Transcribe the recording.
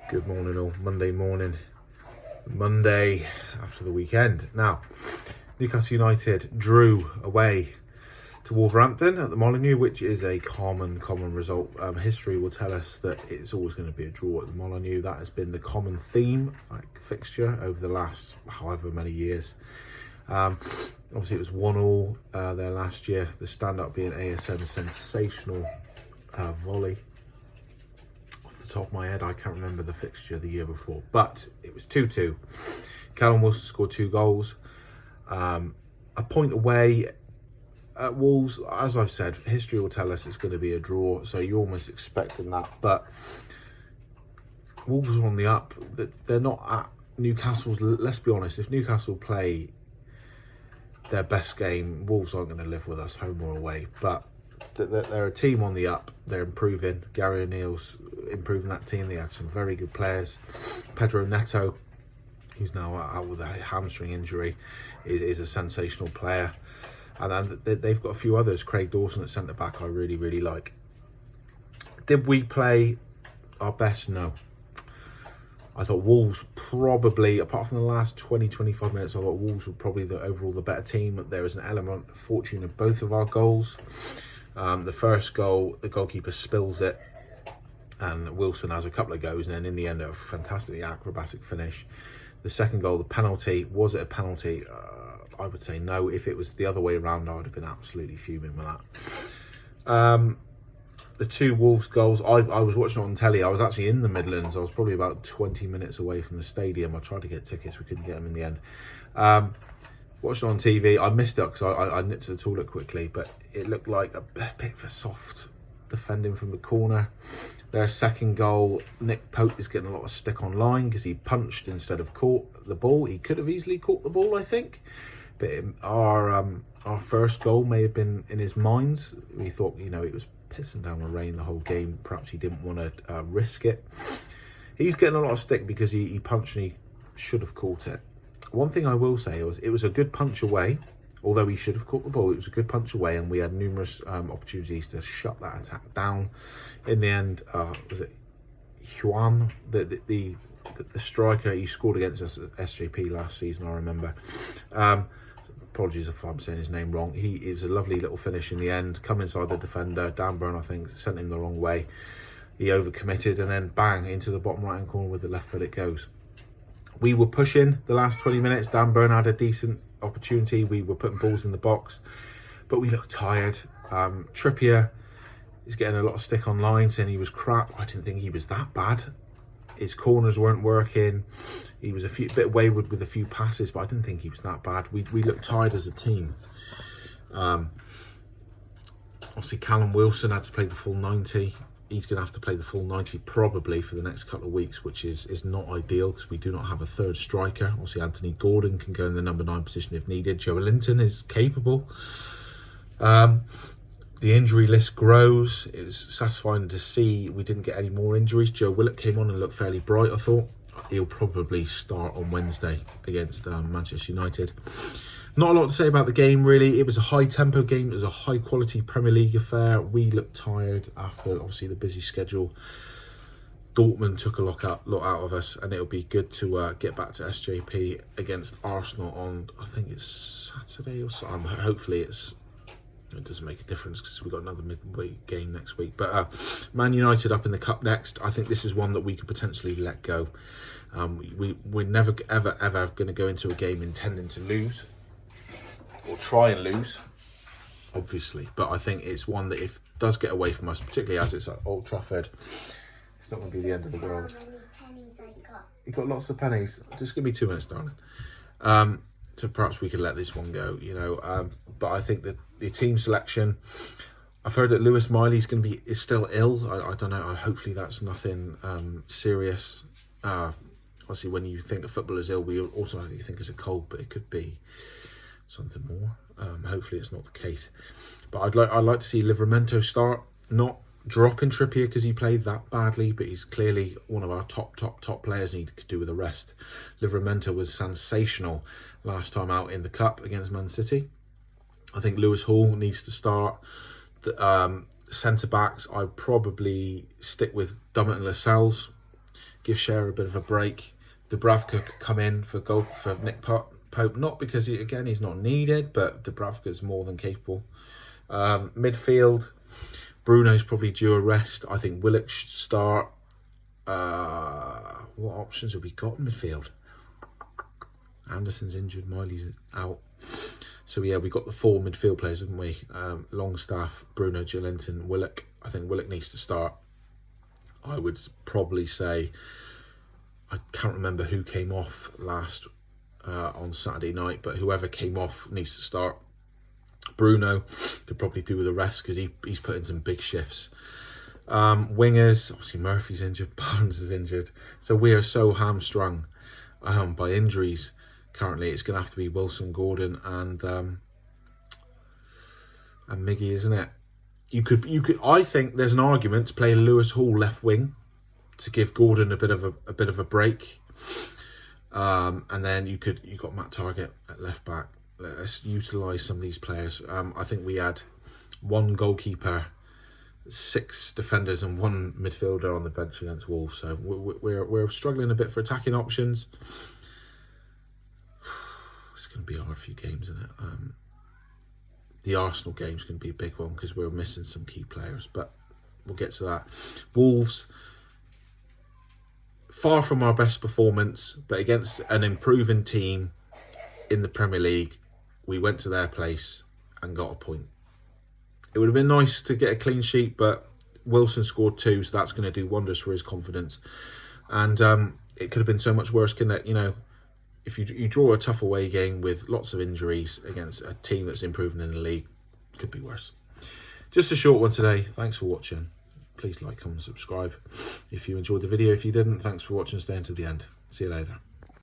Good morning all. Monday morning. Monday after the weekend. Now, Newcastle United drew away to Wolverhampton at the Molineux, which is a common result. History will tell us that it's always going to be a draw at the Molineux. That has been the common theme, fixture over the last however many years. Obviously it was 1-1 there last year. The stand-up being ASM's sensational volley. Top of my head, I can't remember the fixture the year before, but it was 2-2. Callum Wilson scored 2 goals. A point away at Wolves. As I've said, history will tell us it's going to be a draw, so you're almost expecting that. But Wolves are on the up. They're not at Newcastle's. Let's be honest, if Newcastle play their best game, Wolves aren't going to live with us, home or away. But they're a team on the up. They're improving. Gary O'Neill's improving that team. They had some very good players. Pedro Neto, who's now out with a hamstring injury, is a sensational player. And they've got a few others. Craig Dawson at centre back I really like. Did we play our best? No. I thought Wolves probably, apart from the last 20-25 minutes, I thought Wolves were probably overall the better team. There was an element of fortune in both of our goals. The first goal, the goalkeeper spills it, and Wilson has a couple of goes, and then in the end, a fantastically acrobatic finish. The second goal, the penalty, was it a penalty? I would say no. If it was the other way around, I would have been absolutely fuming with that. The 2 Wolves goals, I was watching it on telly. I was actually in the Midlands. I was probably about 20 minutes away from the stadium. I tried to get tickets, we couldn't get them in the end. Watched it on TV. I missed it because I nipped to the toilet quickly, but it looked like a bit of a soft defending from the corner. Their second goal, Nick Pope is getting a lot of stick online because he punched instead of caught the ball. He could have easily caught the ball, I think. But our first goal may have been in his mind. We thought, it was pissing down with rain the whole game. Perhaps he didn't want to risk it. He's getting a lot of stick because he punched and he should have caught it. One thing I will say was it was a good punch away. Although he should have caught the ball, it was a good punch away, and we had numerous opportunities to shut that attack down. In the end, was it Juan, the striker? He scored against us at SJP last season, I remember. Apologies if I'm saying his name wrong. It was a lovely little finish in the end. Come inside the defender, Dan Burn, I think, sent him the wrong way. He overcommitted, and then bang, into the bottom right-hand corner with the left foot it goes. We were pushing the last 20 minutes. Dan Burn had a decent opportunity. We were putting balls in the box, but we looked tired. Trippier is getting a lot of stick online saying he was crap. I didn't think he was that bad. His corners weren't working. He was a bit wayward with a few passes, but I didn't think he was that bad. We looked tired as a team. Obviously Callum Wilson had to play the full 90. He's going to have to play the full 90 probably for the next couple of weeks, which is not ideal because we do not have a third striker. Obviously Anthony Gordon can go in the number 9 position if needed. Joe Linton is capable. The injury list grows. It was satisfying to see we didn't get any more injuries. Joe Willock came on and looked fairly bright, I thought. He'll probably start on Wednesday against Manchester United. Not a lot to say about the game, really. It was a high-tempo game. It was a high-quality Premier League affair. We looked tired after, obviously, the busy schedule. Dortmund took a lot out of us, and it'll be good to get back to SJP against Arsenal on, I think it's Saturday or so. Hopefully it doesn't make a difference because we've got another midweek game next week. But Man United up in the Cup next. I think this is one that we could potentially let go. We're never, ever going to go into a game intending to lose. Or try and lose, obviously, but I think it's one that if it does get away from us, particularly as it's at Old Trafford, it's not going to be the end of the world. You got lots of pennies. Just give me 2 minutes, darling. So perhaps we could let this one go, but I think that the team selection, I've heard that Lewis Miley's is still ill. I don't know. Hopefully that's nothing serious. Obviously, when you think a footballer's ill, we automatically think it's a cold, but it could be something more. Hopefully it's not the case, but I'd like to see Livramento start, not dropping Trippier because he played that badly, but he's clearly one of our top players, and he could do with the rest. Livramento was sensational last time out in the Cup against Man City. I think Lewis Hall needs to start. The centre backs, I'd probably stick with Dummett and Lascelles. give Scherer a bit of a break. Dubravka could come in for Nick Pope, not because he's not needed, but Dubravka is more than capable. Midfield, Bruno's probably due a rest. I think Willock should start. What options have we got in midfield? Anderson's injured, Miley's out. So yeah, we got the 4 midfield players, haven't we? Longstaff, Bruno, Joelinton, Willock. I think Willock needs to start. I would probably say, I can't remember who came off last on Saturday night, but whoever came off needs to start. Bruno could probably do with a rest because he's put in some big shifts. Wingers, obviously Murphy's injured, Barnes is injured. So we are so hamstrung by injuries currently. It's going to have to be Wilson, Gordon and Miggy, isn't it? You could. I think there's an argument to play Lewis Hall left wing to give Gordon a bit of a break, and then you got Matt Targett at left back. Let's utilise some of these players. I think we had 1 goalkeeper, 6 defenders, and 1 midfielder on the bench against Wolves. So we're struggling a bit for attacking options. It's going to be a hard few games, isn't it? The Arsenal game's going to be a big one because we're missing some key players, but we'll get to that. Wolves, far from our best performance, but against an improving team in the Premier League, we went to their place and got a point. It would have been nice to get a clean sheet, but Wilson scored 2, so that's going to do wonders for his confidence. And it could have been so much worse, couldn't it? You know, if you draw a tough away game with lots of injuries against a team that's improving in the league, it could be worse. Just a short one today. Thanks for watching. Please like, comment, subscribe if you enjoyed the video. If you didn't, thanks for watching. Stay until the end. See you later.